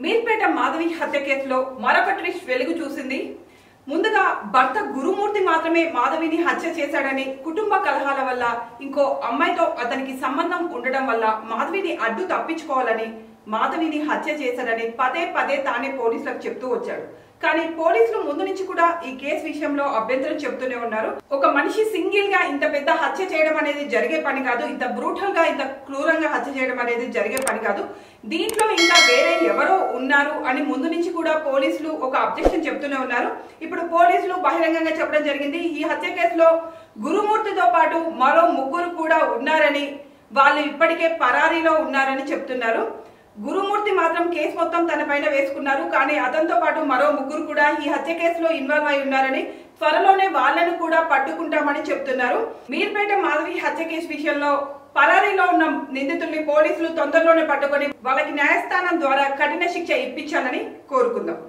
మీర్పేట మాధవి హత్య కేసులో మరొక ట్విస్ట్ వెలుగు చూసింది. ముందుగా భర్త గురుమూర్తి మాత్రమే మాధవిని హత్య చేశాడని, కుటుంబ కలహాల వల్ల ఇంకో అమ్మాయితో అతనికి సంబంధం ఉండడం వల్ల మాధవిని అడ్డు తప్పించుకోవాలని మాధవిని హత్య చేశాడని పదే పదే తానే పోలీసులకు చెప్తూ వచ్చాడు. కానీ పోలీసులు ముందు నుంచి కూడా ఈ కేసు విషయంలో అభ్యంతరం చెప్తూనే ఉన్నారు. ఒక మనిషి సింగిల్ గా ఇంత పెద్ద హత్య చేయడం అనేది జరిగే పని కాదు, ఇంత బ్రూటల్ గా ఇంత క్రూరంగా హత్య చేయడం అనేది జరిగే పని కాదు, దీంట్లో ఇంకా వేరే ఎవరో ఉన్నారు అని ముందు నుంచి కూడా పోలీసులు ఒక అబ్జెక్షన్ చెప్తూనే ఉన్నారు. ఇప్పుడు పోలీసులు బహిరంగంగా చెప్పడం జరిగింది, ఈ హత్య కేసులో గురుమూర్తితో పాటు మరో ముగ్గురు కూడా ఉన్నారని, వాళ్ళు ఇప్పటికే పరారీలో ఉన్నారని చెప్తున్నారు. గురుమూర్తి మాత్రం కేసు మొత్తం తన పైన వేసుకున్నారు, కానీ అతనితో పాటు మరో ముగ్గురు కూడా ఈ హత్య కేసులో ఇన్వాల్వ్ అయి ఉన్నారని, త్వరలోనే వాళ్ళను కూడా పట్టుకుంటామని చెప్తున్నారు. మీర్పేట మాధవి హత్య కేసు విషయంలో పరారీలో ఉన్న నిందితుల్ని పోలీసులు తొందరలోనే పట్టుకొని వాళ్ళకి న్యాయస్థానం ద్వారా కఠిన శిక్ష ఇప్పించాలని కోరుకుందాం.